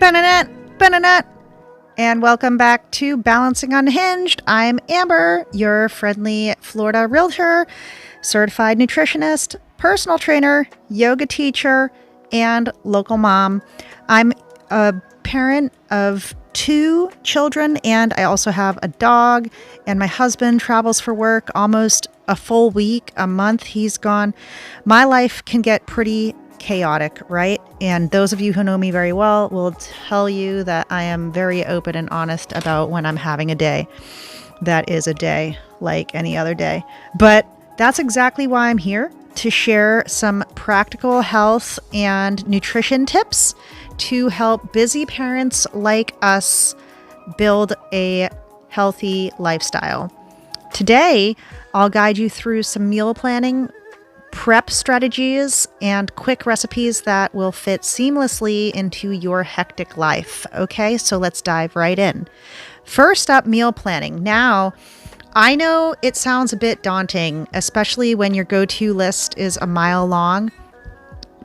Ba-na-na, ba-na-na. And welcome back to Balancing Unhinged. I'm Amber, your friendly Florida realtor, certified nutritionist, personal trainer, yoga teacher, and local mom. I'm a parent of 2 children, and I also have a dog, and my husband travels for work almost a full week, a month he's gone. My life can get pretty chaotic, right? And those of you who know me very well will tell you that I am very open and honest about when I'm having a day that is a day like any other day. But that's exactly why I'm here, to share some practical health and nutrition tips to help busy parents like us build a healthy lifestyle. Today, I'll guide you through some meal planning, prep strategies, and quick recipes that will fit seamlessly into your hectic life. Okay, so let's dive right in. First up, meal planning. Now, I know it sounds a bit daunting, especially when your go-to list is a mile long,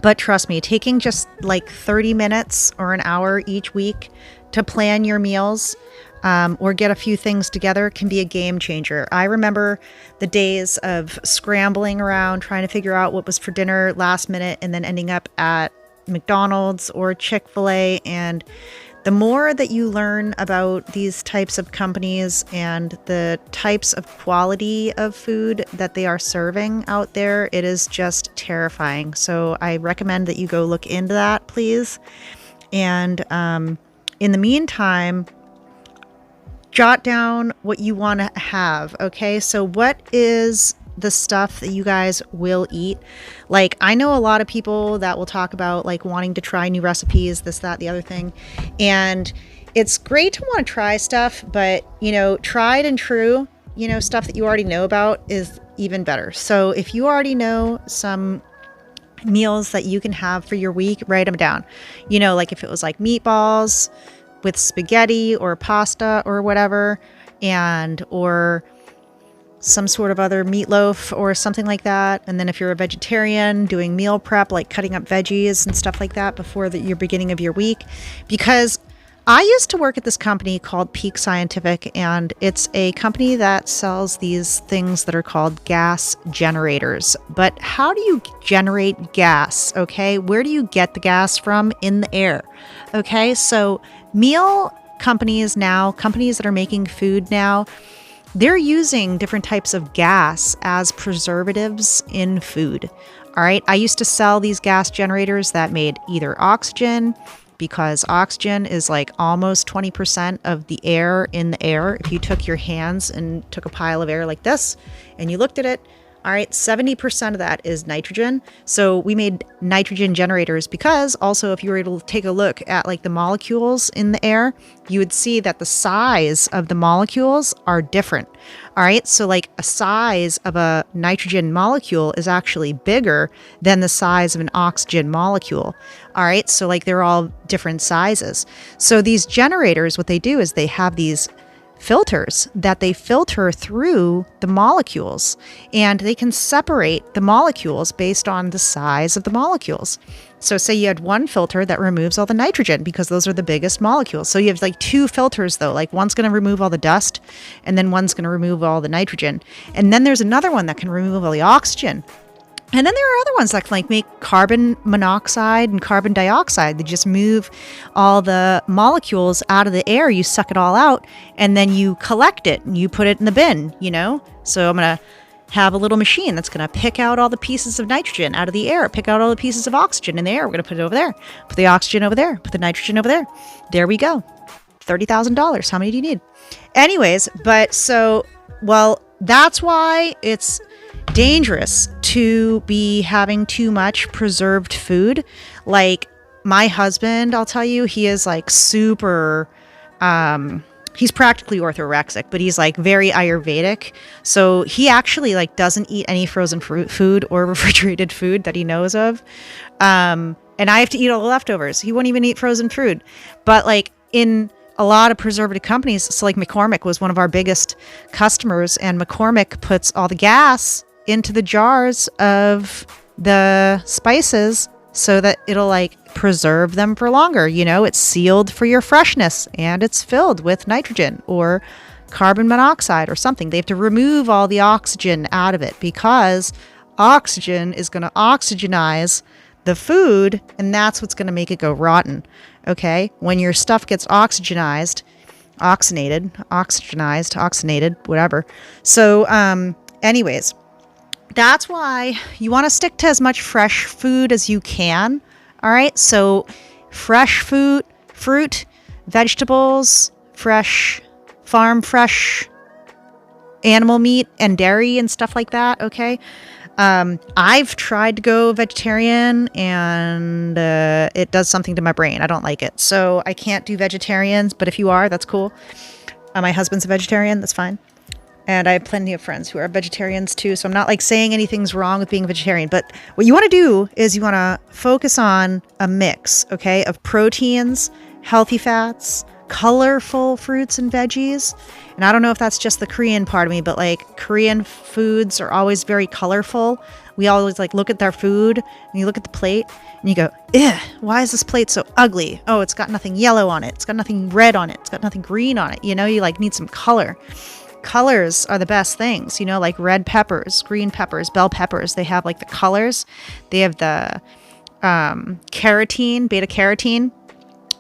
but trust me, taking just like 30 minutes or an hour each week to plan your meals or get a few things together can be a game changer. I remember the days of scrambling around trying to figure out what was for dinner last minute and then ending up at McDonald's or Chick-fil-A. And the more that you learn about these types of companies and the types of quality of food that they are serving out there, it is just terrifying. So I recommend that you go look into that, please. And in the meantime, jot down what you want to have. Okay, so what is the stuff that you guys will eat? Like, I know a lot of people that will talk about like wanting to try new recipes, this, that, the other thing. And it's great to want to try stuff, but tried and true, stuff that you already know about is even better. So if you already know some meals that you can have for your week, write them down. Like if it was like meatballs with spaghetti or pasta or whatever, or some sort of other meatloaf or something like that. And then if you're a vegetarian, doing meal prep, like cutting up veggies and stuff like that before your beginning of your week. Because I used to work at this company called Peak Scientific, and it's a company that sells these things that are called gas generators. But how do you generate gas? Okay, where do you get the gas from? In the air. Okay, so meal companies now, companies that are making food now, they're using different types of gas as preservatives in food. All right. I used to sell these gas generators that made either oxygen, because oxygen is like almost 20% of the air in the air. If you took your hands and took a pile of air like this and you looked at it, all right, 70% of that is nitrogen. So we made nitrogen generators because also if you were able to take a look at like the molecules in the air, you would see that the size of the molecules are different. All right, so like a size of a nitrogen molecule is actually bigger than the size of an oxygen molecule. All right, so like they're all different sizes. So these generators, what they do is they have these filters that they filter through the molecules, and they can separate the molecules based on the size of the molecules. So say you had one filter that removes all the nitrogen because those are the biggest molecules. So you have like 2 filters though, like one's going to remove all the dust and then one's going to remove all the nitrogen. And then there's another one that can remove all the oxygen. And then there are other ones that can like make carbon monoxide and carbon dioxide. They just move all the molecules out of the air. You suck it all out and then you collect it and you put it in the bin, So I'm going to have a little machine that's going to pick out all the pieces of nitrogen out of the air, pick out all the pieces of oxygen in the air. We're going to put it over there, put the oxygen over there, put the nitrogen over there. There we go. $30,000. How many do you need? Anyways, that's why it's dangerous to be having too much preserved food. Like my husband, I'll tell you, he is like super, he's practically orthorexic, but he's like very Ayurvedic. So he actually like doesn't eat any frozen food or refrigerated food that he knows of. And I have to eat all the leftovers. He won't even eat frozen food. But like in a lot of preservative companies, so like McCormick was one of our biggest customers, and McCormick puts all the gas into the jars of the spices so that it'll like preserve them for longer. You know, it's sealed for your freshness and it's filled with nitrogen or carbon monoxide or something. They have to remove all the oxygen out of it because oxygen is going to oxygenize the food, and that's what's going to make it go rotten. Okay? When your stuff gets oxygenized, whatever. So, anyways, that's why you want to stick to as much fresh food as you can. All right? So, fresh fruit, vegetables, fresh animal meat and dairy and stuff like that. Okay? I've tried to go vegetarian and it does something to my brain. I don't like it. So I can't do vegetarians, but if you are, that's cool. My husband's a vegetarian. That's fine. And I have plenty of friends who are vegetarians too. So I'm not like saying anything's wrong with being a vegetarian, but what you want to do is you want to focus on a mix, okay, of proteins, healthy fats, colorful fruits and veggies. And I don't know if that's just the Korean part of me, but like Korean foods are always very colorful. We always like look at their food and you look at the plate and you go, "Ugh, why is this plate so ugly? Oh, it's got nothing yellow on it. It's got nothing red on it. It's got nothing green on it." You know, you like need some color. Colors are the best things, you know, like red peppers, green peppers, bell peppers. They have like the colors. They have the carotene, beta carotene.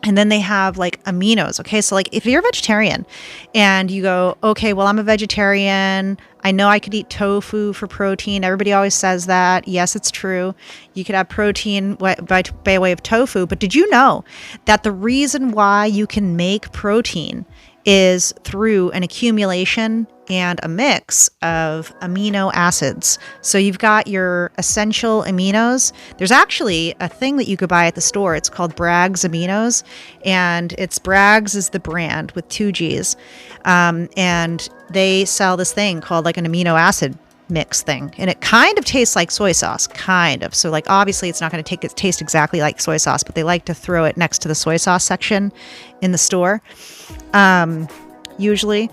And then they have like aminos. Okay. So like if you're a vegetarian and you go, okay, well, I'm a vegetarian. I know I could eat tofu for protein. Everybody always says that. Yes, it's true. You could have protein by way of tofu. But did you know that the reason why you can make protein is through an accumulation and a mix of amino acids? So you've got your essential aminos. There's actually a thing that you could buy at the store. It's called Bragg's Aminos, and it's Bragg's is the brand with 2 G's. And they sell this thing called like an amino acid mix thing, and it kind of tastes like soy sauce, kind of. So like obviously it's not going to taste exactly like soy sauce, but they like to throw it next to the soy sauce section in the store, usually.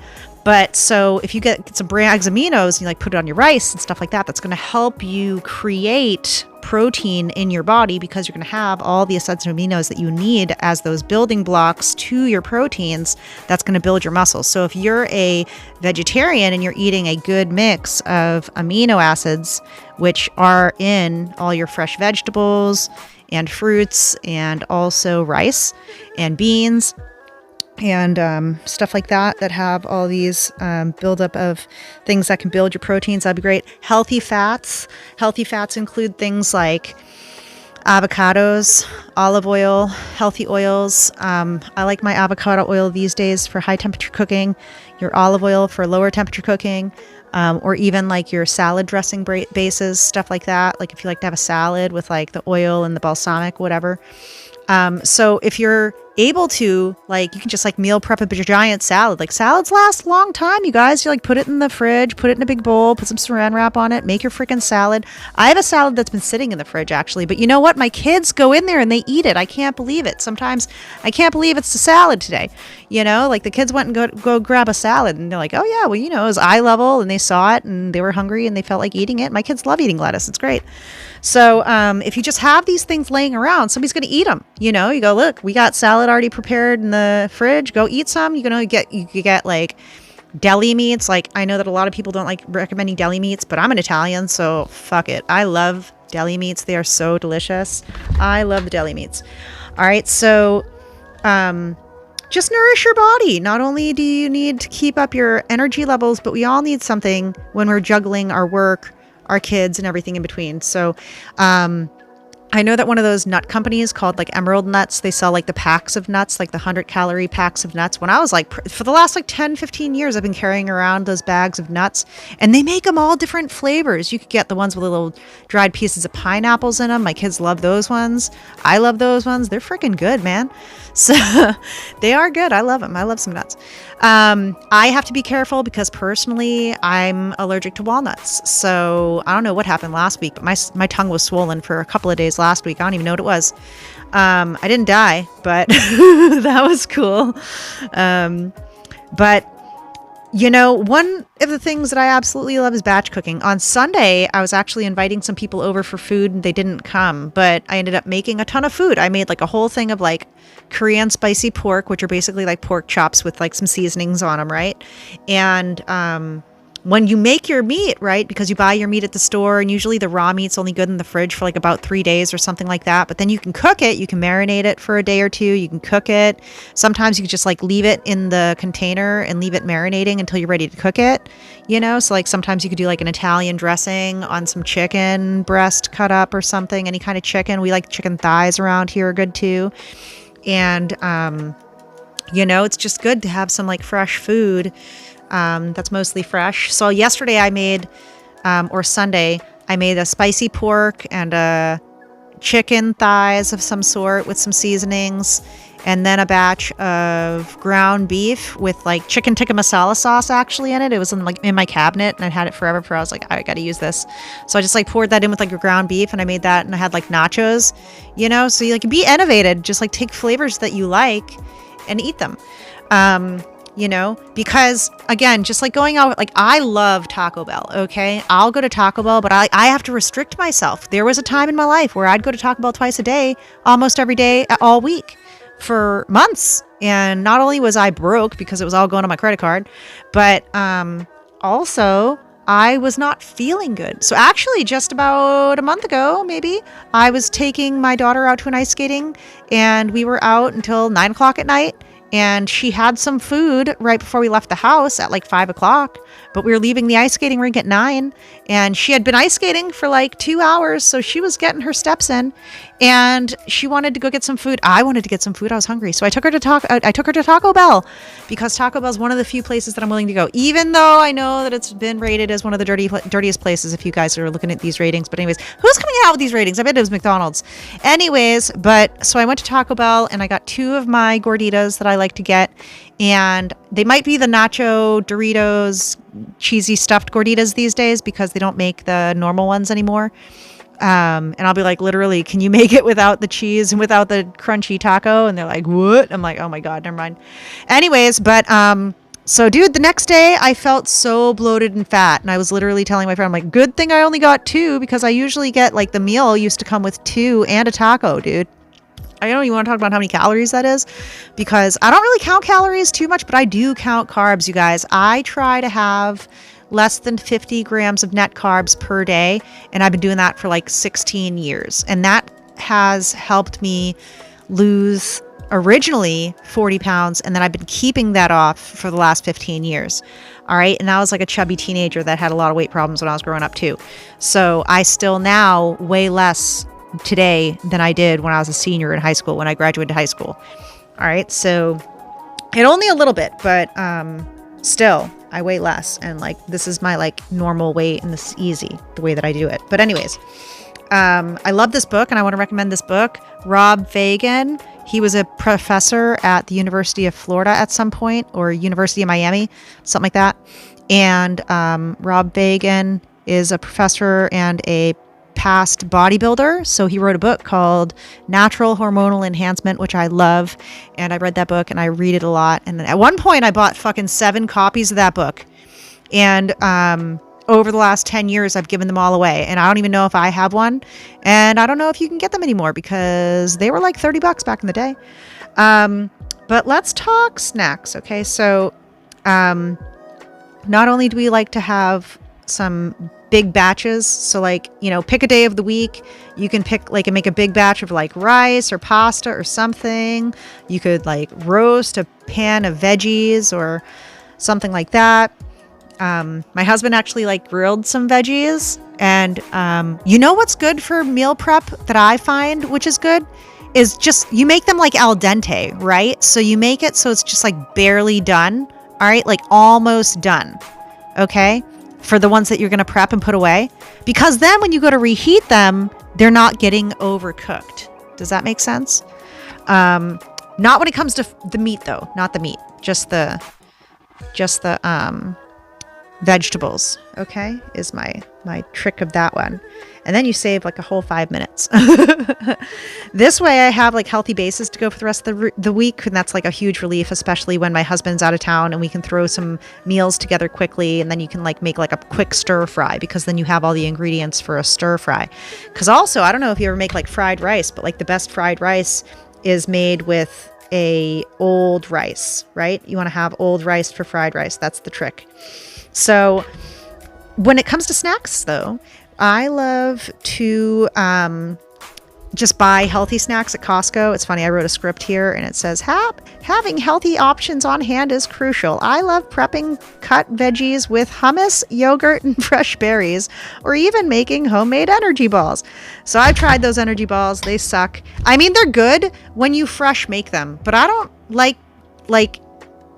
But so if you get some Bragg's aminos and you like put it on your rice and stuff like that, that's going to help you create protein in your body because you're going to have all the essential aminos that you need as those building blocks to your proteins. That's going to build your muscles. So if you're a vegetarian and you're eating a good mix of amino acids, which are in all your fresh vegetables and fruits and also rice and beans and stuff like that have all these buildup of things that can build your proteins, that'd be great. Healthy fats include things like avocados, olive oil, healthy oils. I like my avocado oil these days for high temperature cooking, your olive oil for lower temperature cooking, or even like your salad dressing bases, stuff like that. Like if you like to have a salad with like the oil and the balsamic, whatever. So if you're able to, like, you can just like meal prep a giant salad. Like salads last a long time, you guys. You like put it in the fridge, put it in a big bowl, put some saran wrap on it, make your freaking salad. I have a salad that's been sitting in the fridge actually, but you know what? My kids go in there and they eat it. I can't believe it. Sometimes I can't believe it's the salad today. You know, like the kids went and go grab a salad and they're like, oh yeah, well, you know, it was eye level and they saw it and they were hungry and they felt like eating it. My kids love eating lettuce. It's great. So if you just have these things laying around, somebody's going to eat them. You know, you go, look, we got salad already prepared in the fridge. Go eat some. You get like deli meats. Like I know that a lot of people don't like recommending deli meats, but I'm an Italian, so fuck it. I love deli meats. They are so delicious. I love the deli meats. All right, so just nourish your body. Not only do you need to keep up your energy levels, but we all need something when we're juggling our work, our kids, and everything in between. So I know that one of those nut companies called like Emerald Nuts, they sell like the packs of nuts, like the 100-calorie packs of nuts. When I was like, for the last like 10, 15 years, I've been carrying around those bags of nuts, and they make them all different flavors. You could get the ones with little dried pieces of pineapples in them. My kids love those ones. I love those ones. They're freaking good, man. So they are good. I love them. I love some nuts. I have to be careful because personally I'm allergic to walnuts. So I don't know what happened last week, but my tongue was swollen for a couple of days last week. I don't even know what it was. I didn't die, but that was cool. But One of the things that I absolutely love is batch cooking. On Sunday, I was actually inviting some people over for food and they didn't come, but I ended up making a ton of food. I made like a whole thing of like Korean spicy pork, which are basically like pork chops with like some seasonings on them, right? And when you make your meat, right, because you buy your meat at the store and usually the raw meat's only good in the fridge for like about 3 days or something like that. But then you can cook it. You can marinate it for a day or two. You can cook it. Sometimes you can just like leave it in the container and leave it marinating until you're ready to cook it, So like sometimes you could do like an Italian dressing on some chicken breast cut up or something, any kind of chicken. We like chicken thighs around here are good too. And, it's just good to have some like fresh food. That's mostly fresh. So yesterday I made, or Sunday, I made a spicy pork and a chicken thighs of some sort with some seasonings, and then a batch of ground beef with like chicken tikka masala sauce actually in it. It was in my cabinet and I'd had it forever. I was like, I got to use this. So I just like poured that in with like your ground beef and I made that and I had like nachos, so you like be innovative, just like take flavors that you like and eat them. Because again, just like going out, like I love Taco Bell. Okay. I'll go to Taco Bell, but I have to restrict myself. There was a time in my life where I'd go to Taco Bell twice a day, almost every day, all week for months. And not only was I broke because it was all going on my credit card, but, also I was not feeling good. So actually just about a month ago, maybe I was taking my daughter out to an ice skating and we were out until 9 o'clock at night. And she had some food right before we left the house at like 5 o'clock, but we were leaving the ice skating rink at 9 and she had been ice skating for like 2 hours. So she was getting her steps in and she wanted to go get some food. I wanted to get some food. I was hungry. So I took her to Taco Bell because Taco Bell is one of the few places that I'm willing to go, even though I know that it's been rated as one of the dirtiest places if you guys are looking at these ratings. But anyways, who's coming out with these ratings? I bet it was McDonald's. Anyways, but so I went to Taco Bell and I got 2 of my gorditas that I like to get, and they might be the nacho Doritos cheesy stuffed gorditas these days because they don't make the normal ones anymore. And I'll be like, literally, can you make it without the cheese and without the crunchy taco? And they're like, what? I'm like, oh my God, never mind. Anyways, but so dude, the next day I felt so bloated and fat, and I was literally telling my friend, I'm like, good thing I only got 2 because I usually get like the meal used to come with 2 and a taco, dude. I don't even want to talk about how many calories that is because I don't really count calories too much, but I do count carbs, you guys. I try to have less than 50 grams of net carbs per day, and I've been doing that for like 16 years. And that has helped me lose originally 40 pounds, and then I've been keeping that off for the last 15 years. All right. And I was like a chubby teenager that had a lot of weight problems when I was growing up too. So I still now weigh less today than I did when I was a senior in high school, when I graduated high school. All right. So it only a little bit, but still I weigh less. And like, this is my like normal weight and this is easy the way that I do it. But anyways, I love this book and I want to recommend this book. Rob Fagan. He was a professor at the University of Florida at some point, or University of Miami, something like that. And Rob Fagan is a professor and a past bodybuilder. So he wrote a book called Natural Hormonal Enhancement, which I love. And I read that book and I read it a lot. And at one point I bought fucking 7 copies of that book. And over the last 10 years, I've given them all away. And I don't even know if I have one. And I don't know if you can get them anymore because they were like $30 back in the day. But let's talk snacks. Okay. So not only do we like to have some big batches, so like, pick a day of the week. You can pick like and make a big batch of like rice or pasta or something. You could like roast a pan of veggies or something like that. My husband actually like grilled some veggies, and what's good for meal prep that I find, which is good, is just you make them like al dente, right? So you make it so it's just like barely done. All right, like almost done. Okay. For the ones that you're going to prep and put away, because then when you go to reheat them, they're not getting overcooked. Does that make sense? Not when it comes to the meat though, not the meat, just the vegetables, okay, is my trick of that one. And then you save like a whole 5 minutes. This way I have like healthy bases to go for the rest of the week, and that's like a huge relief, especially when my husband's out of town, and we can throw some meals together quickly, and then you can like make like a quick stir fry, because then you have all the ingredients for a stir fry. Because also, I don't know if you ever make like fried rice, but like the best fried rice is made with a old rice, right? You want to have old rice for fried rice. That's the trick. So when it comes to snacks though, I love to just buy healthy snacks at Costco. It's funny, I wrote a script here and it says, having healthy options on hand is crucial. I love prepping cut veggies with hummus, yogurt, and fresh berries, or even making homemade energy balls. So I've tried those energy balls. They suck. I mean, they're good when you fresh make them, but I don't like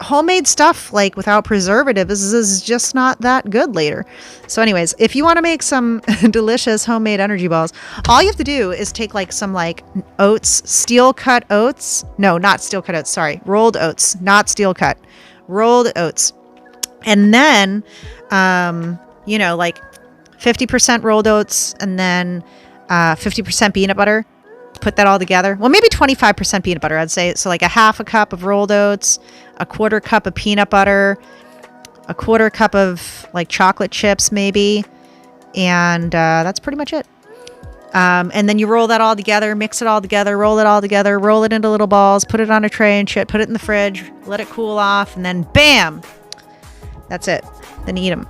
homemade stuff like without preservatives is just not that good later. So anyways, if you want to make some delicious homemade energy balls, all you have to do is take like some like oats, steel cut oats. No, not steel cut oats. Sorry. Rolled oats, not steel cut, rolled oats. And then, like 50% rolled oats and then 50% peanut butter. Put that all together. Well, maybe 25% peanut butter, I'd say. So like a half a cup of rolled oats, a quarter cup of peanut butter, a quarter cup of like chocolate chips maybe. And that's pretty much it. And then you roll that all together, mix it all together, roll it all together, roll it into little balls, put it on a tray and shit, put it in the fridge, let it cool off, and then bam! That's it. Then eat them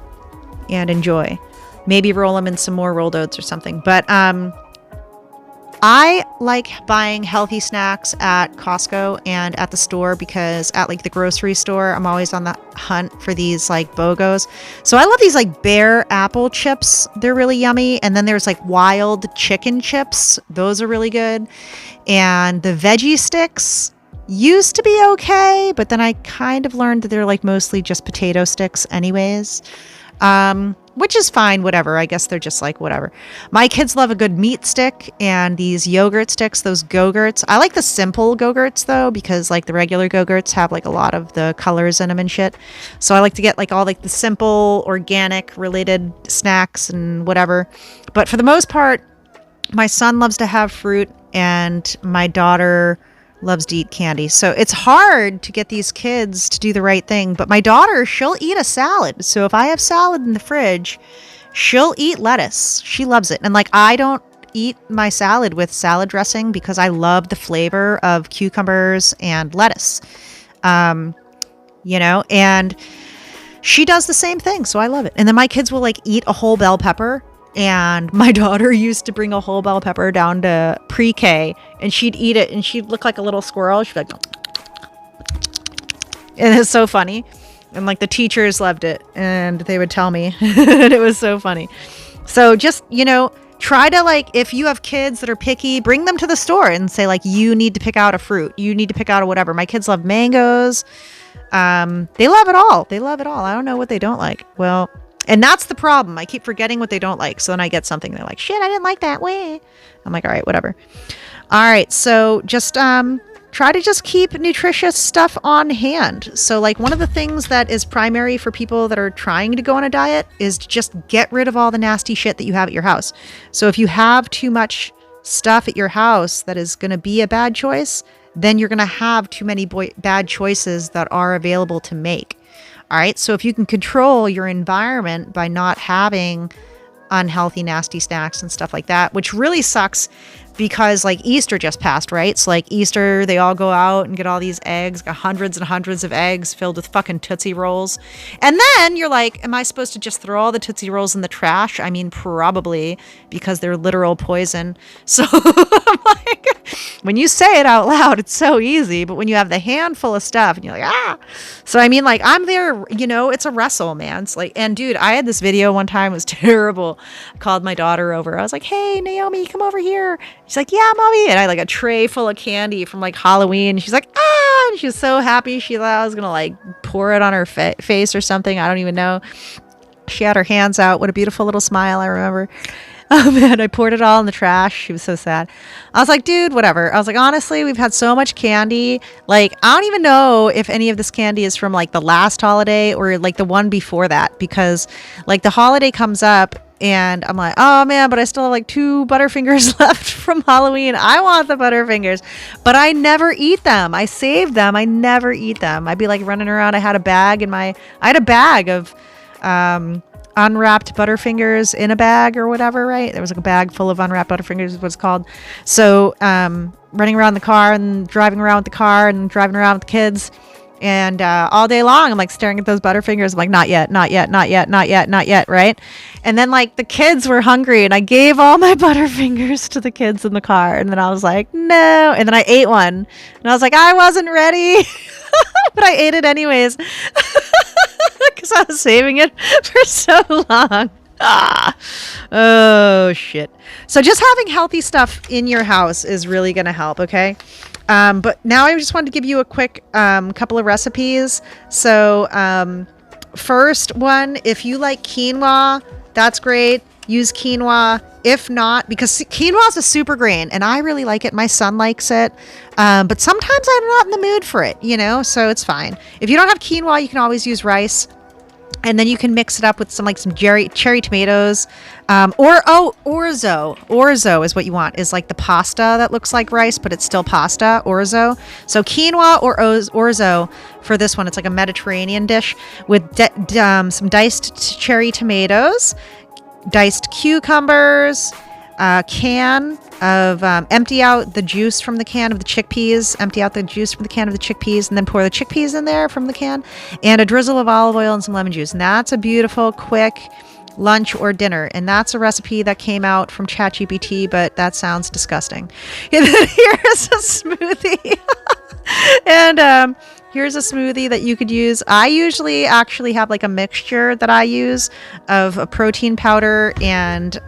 and enjoy. Maybe roll them in some more rolled oats or something. But I like buying healthy snacks at Costco and at the store, because at like the grocery store, I'm always on the hunt for these like BOGOs. So I love these like Bear apple chips. They're really yummy. And then there's like wild chicken chips. Those are really good. And the veggie sticks used to be okay, but then I kind of learned that they're like mostly just potato sticks anyways. Which is fine, whatever. I guess they're just like whatever. My kids love a good meat stick and these yogurt sticks, those Go-Gurts. I like the simple Go-Gurts though, because like the regular Go-Gurts have like a lot of the colors in them and shit. So I like to get like all like the simple organic related snacks and whatever. But for the most part, my son loves to have fruit and my daughter loves to eat candy. So it's hard to get these kids to do the right thing. But my daughter, she'll eat a salad. So if I have salad in the fridge, she'll eat lettuce. She loves it. And like, I don't eat my salad with salad dressing because I love the flavor of cucumbers and lettuce. And she does the same thing. So I love it. And then my kids will like eat a whole bell pepper. And my daughter used to bring a whole bell pepper down to pre-K, and she'd eat it, and she'd look like a little squirrel. She'd be like, and it's so funny. And like the teachers loved it, and they would tell me, and it was so funny. So just, try to like, if you have kids that are picky, bring them to the store and say like, you need to pick out a fruit. You need to pick out a whatever. My kids love mangoes. They love it all. They love it all. I don't know what they don't like. Well, and that's the problem. I keep forgetting what they don't like. So then I get something. They're like, shit, I didn't like that way. I'm like, all right, whatever. All right. So just try to just keep nutritious stuff on hand. So like one of the things that is primary for people that are trying to go on a diet is to just get rid of all the nasty shit that you have at your house. So if you have too much stuff at your house that is going to be a bad choice, then you're going to have too many bad choices that are available to make. All right. So if you can control your environment by not having unhealthy, nasty snacks and stuff like that, which really sucks because like Easter just passed, right? So like Easter, they all go out and get all these eggs, got hundreds and hundreds of eggs filled with fucking Tootsie Rolls. And then you're like, am I supposed to just throw all the Tootsie Rolls in the trash? I mean, probably, because they're literal poison. So I'm like, when you say it out loud, it's so easy. But when you have the handful of stuff and you're like, ah. So I mean, like, I'm there, it's a wrestle, man. It's like, and dude, I had this video one time, it was terrible. I called my daughter over. I was like, hey, Naomi, come over here. She's like, yeah, mommy. And I had like a tray full of candy from like Halloween. She's like, ah, and she was so happy. She thought I was going to like pour it on her face or something. I don't even know. She had her hands out. What a beautiful little smile. I remember. Oh man, I poured it all in the trash. She was so sad. I was like, dude, whatever. I was like, honestly, we've had so much candy. Like, I don't even know if any of this candy is from like the last holiday or like the one before that, because like the holiday comes up and I'm like, oh man, but I still have like 2 Butterfingers left from Halloween. I want the Butterfingers, but I never eat them. I save them. I never eat them. I'd be like running around. I had a bag of, unwrapped Butterfingers in a bag or whatever, right? There was like a bag full of unwrapped Butterfingers is what it's called. So running around the car and driving around with the car and driving around with the kids, and all day long I'm like staring at those Butterfingers. I'm like, not yet, not yet, not yet, not yet, not yet, right? And then like the kids were hungry and I gave all my Butterfingers to the kids in the car, and then I was like, no, and then I ate one and I was like, I wasn't ready. But I ate it anyways because I was saving it for so long. Oh shit. So just having healthy stuff in your house is really going to help. Okay. But now I just wanted to give you a quick couple of recipes. So first one, if you like quinoa, that's great. Use quinoa. If not, because quinoa is a super grain and I really like it. My son likes it. But sometimes I'm not in the mood for it, so it's fine. If you don't have quinoa, you can always use rice. And then you can mix it up with some cherry tomatoes, or orzo. Orzo is what you want, is like the pasta that looks like rice, but it's still pasta, orzo. So quinoa or orzo for this one. It's like a Mediterranean dish with some diced cherry tomatoes, diced cucumbers, can of empty out the juice from the can of the chickpeas, and then pour the chickpeas in there from the can, and a drizzle of olive oil and some lemon juice. And that's a beautiful, quick lunch or dinner. And that's a recipe that came out from ChatGPT, but that sounds disgusting. And then here's a smoothie. And here's a smoothie that you could use. I usually actually have like a mixture that I use of a protein powder and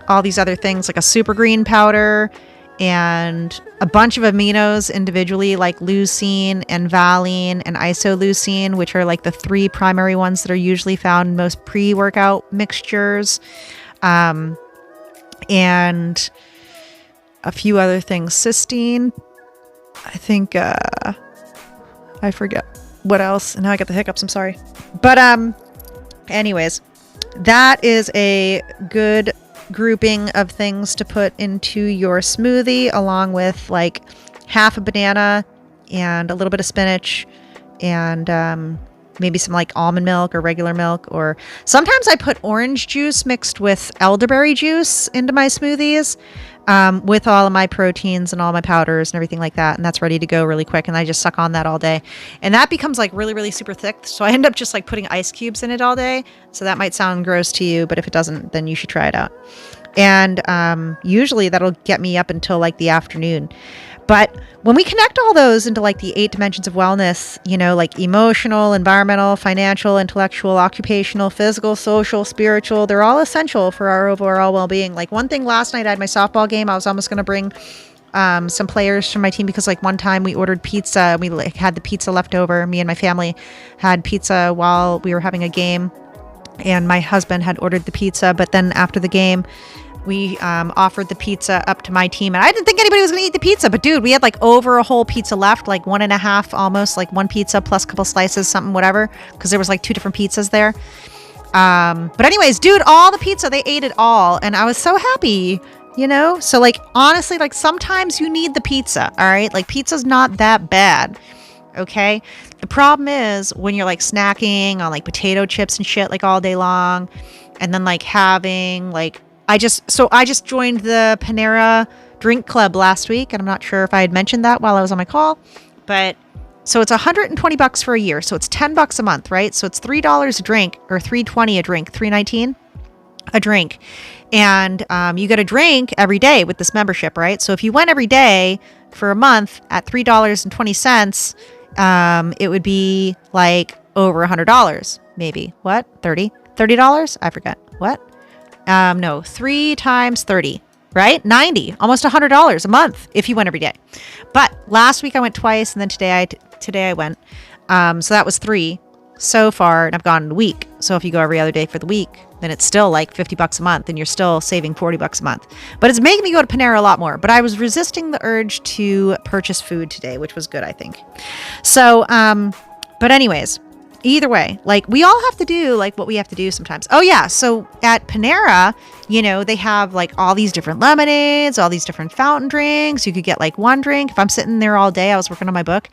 all these other things, like a super green powder and a bunch of aminos individually, like leucine and valine and isoleucine, which are like the 3 primary ones that are usually found in most pre-workout mixtures, and a few other things. Cysteine, I think, I forget what else. And now I got the hiccups. I'm sorry. But anyways, that is a good grouping of things to put into your smoothie, along with like half a banana and a little bit of spinach and maybe some like almond milk or regular milk, or sometimes I put orange juice mixed with elderberry juice into my smoothies, with all of my proteins and all my powders and everything like that. And that's ready to go really quick. And I just suck on that all day. And that becomes like really, really super thick. So I end up just like putting ice cubes in it all day. So that might sound gross to you, but if it doesn't, then you should try it out. And usually that'll get me up until like the afternoon. But when we connect all those into like the 8 dimensions of wellness, like emotional, environmental, financial, intellectual, occupational, physical, social, spiritual, they're all essential for our overall well-being. Like one thing last night, I had my softball game. I was almost going to bring some players from my team, because like one time we ordered pizza and we like had the pizza left over. Me and my family had pizza while we were having a game, and my husband had ordered the pizza. But then after the game, we offered the pizza up to my team, and I didn't think anybody was going to eat the pizza, but dude, we had like over a whole pizza left, like 1.5, almost like 1 pizza plus a couple slices, something, whatever, because there was like 2 different pizzas there. But anyways, dude, all the pizza, they ate it all, and I was so happy, so like honestly, like sometimes you need the pizza. All right, like pizza's not that bad. Okay, the problem is when you're like snacking on like potato chips and shit like all day long, and then like having like I just joined the Panera Drink Club last week, and I'm not sure if I had mentioned that while I was on my call, but so it's $120 for a year. So it's $10 a month, right? So it's $3 a drink, or $3.20 a drink, $3.19 a drink. And you get a drink every day with this membership, right? So if you went every day for a month at $3.20, it would be like over $100, maybe. What? $30? I forget. What? No, 3 times 30, right? 90, almost $100 a month if you went every day. But last week I went twice, and then today I went. So that was 3 so far, and I've gone a week. So if you go every other day for the week, then it's still like $50 a month and you're still saving $40 a month. But it's making me go to Panera a lot more. But I was resisting the urge to purchase food today, which was good, I think. So, but anyways, either way, like we all have to do like what we have to do sometimes. Oh yeah. So at Panera, you know, they have like all these different lemonades, all these different fountain drinks. You could get like one drink. If I'm sitting there all day, I was working on my book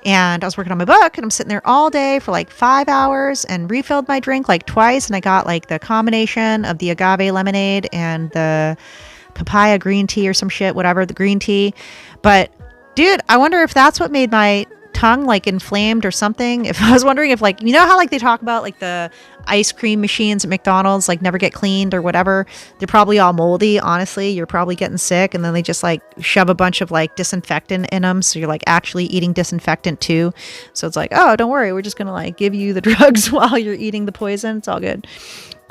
and I'm sitting there all day for like 5 hours and refilled my drink like twice. And I got like the combination of the agave lemonade and the papaya green tea or some shit, whatever, the green tea. But dude, I wonder if that's what made my tongue like inflamed or something. If I was wondering if like, you know how like they talk about like the ice cream machines at McDonald's like never get cleaned or whatever, they're probably all moldy. Honestly, you're probably getting sick, and then they just like shove a bunch of like disinfectant in them, so you're like actually eating disinfectant too. So it's like, oh, don't worry, we're just gonna like give you the drugs while you're eating the poison. It's all good.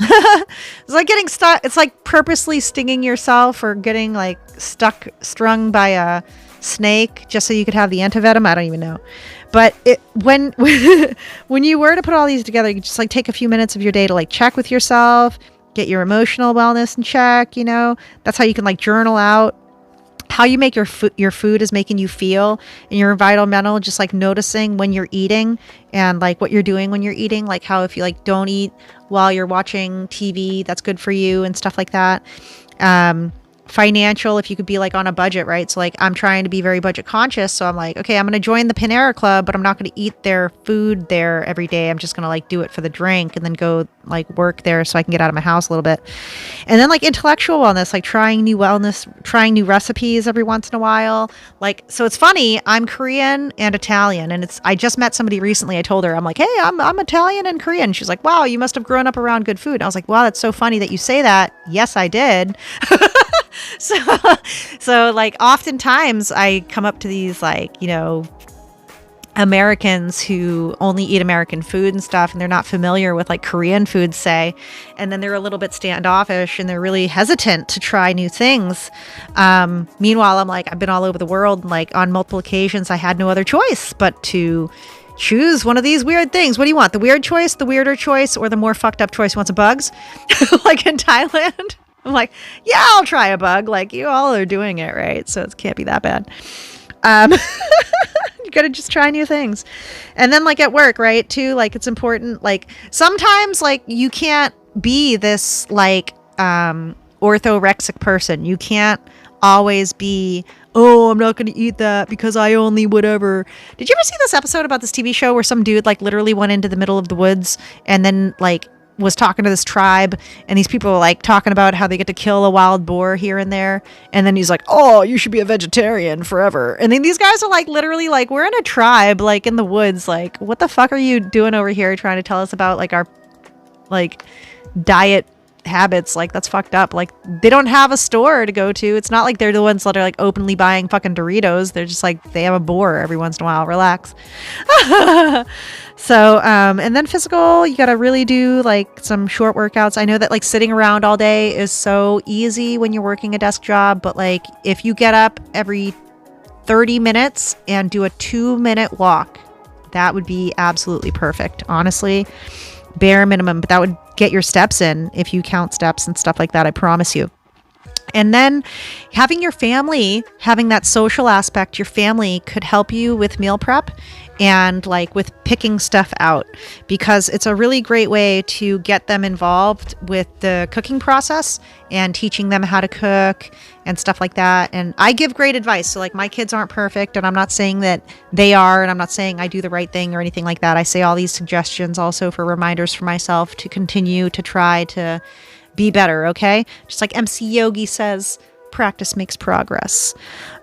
It's like getting stuck. It's like purposely stinging yourself or getting like strung by a snake just so you could have the antivenom. I don't even know. But when you were to put all these together, you just like take a few minutes of your day to like check with yourself, get your emotional wellness in check. You know, that's how you can like journal out how you make your food is making you feel, and your environmental, just like noticing when you're eating and like what you're doing when you're eating, like how if you like don't eat while you're watching TV, that's good for you and stuff like that. Financial, if you could be like on a budget, right? So like I'm trying to be very budget conscious. So I'm like, okay, I'm going to join the Panera Club, but I'm not going to eat their food there every day. I'm just going to like do it for the drink and then go like work there so I can get out of my house a little bit. And then like intellectual wellness, like trying new recipes every once in a while. Like, so it's funny, I'm Korean and Italian, and I just met somebody recently. I told her, I'm like, hey, I'm Italian and Korean. She's like, wow, you must have grown up around good food. And I was like, wow, that's so funny that you say that. Yes, I did. So like oftentimes I come up to these like, you know, Americans who only eat American food and stuff, and they're not familiar with like Korean food, say, and then they're a little bit standoffish and they're really hesitant to try new things. Meanwhile, I'm like, I've been all over the world, and like on multiple occasions I had no other choice but to choose one of these weird things. What do you want? The weird choice, the weirder choice, or the more fucked up choice? You want some bugs? Like in Thailand? I'm like, yeah, I'll try a bug. Like, you all are doing it, right? So it can't be that bad. You gotta just try new things. And then like at work, right, too, like it's important. Like sometimes like you can't be this like orthorexic person. You can't always be, oh, I'm not going to eat that because I only whatever. Did you ever see this episode about this TV show where some dude like literally went into the middle of the woods and then like was talking to this tribe, and these people were like talking about how they get to kill a wild boar here and there, and then he's like, oh, you should be a vegetarian forever. And then these guys are like literally like, we're in a tribe like in the woods, like what the fuck are you doing over here trying to tell us about like our like diet habits? Like that's fucked up. Like they don't have a store to go to. It's not like they're the ones that are like openly buying fucking Doritos. They're just like, they have a boar every once in a while. Relax. So and then physical, you gotta really do like some short workouts. I know that like sitting around all day is so easy when you're working a desk job, but like if you get up every 30 minutes and do a 2-minute walk, that would be absolutely perfect, honestly. Bare minimum, but that would get your steps in if you count steps and stuff like that, I promise you. And then having your family, having that social aspect, your family could help you with meal prep and like with picking stuff out, because it's a really great way to get them involved with the cooking process and teaching them how to cook and stuff like that. And I give great advice. So like my kids aren't perfect, and I'm not saying that they are, and I'm not saying I do the right thing or anything like that. I say all these suggestions also for reminders for myself to continue to try to be better, okay? Just like MC Yogi says, practice makes progress.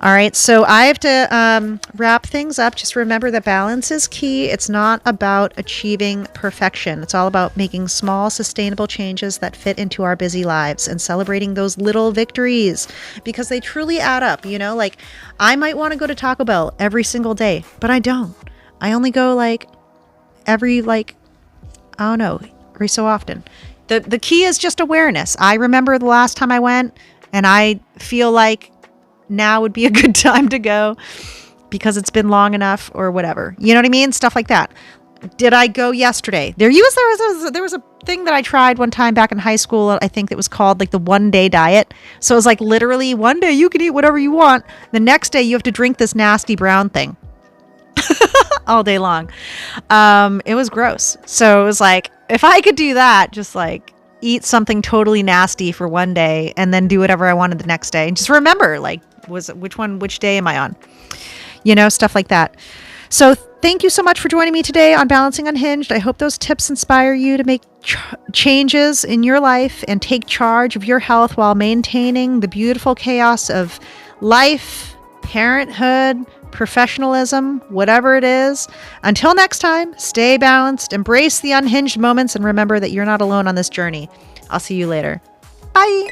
All right, so I have to wrap things up. Just remember that balance is key. It's not about achieving perfection. It's all about making small, sustainable changes that fit into our busy lives and celebrating those little victories, because they truly add up. You know, like I might want to go to Taco Bell every single day, but I don't. I only go like every like, I don't know, every so often. The key is just awareness. I remember the last time I went, and I feel like now would be a good time to go because it's been long enough or whatever. You know what I mean? Stuff like that. Did I go yesterday? There was a thing that I tried one time back in high school. I think it was called like the 1-day diet. So it was like literally one day you can eat whatever you want. The next day you have to drink this nasty brown thing all day long. It was gross. So it was like, if I could do that, just like eat something totally nasty for one day and then do whatever I wanted the next day. And just remember, like, which day am I on? Stuff like that. So thank you so much for joining me today on Balancing Unhinged. I hope those tips inspire you to make changes in your life and take charge of your health while maintaining the beautiful chaos of life, parenthood, professionalism, whatever it is. Until next time, stay balanced, embrace the unhinged moments, and remember that you're not alone on this journey. I'll see you later. Bye.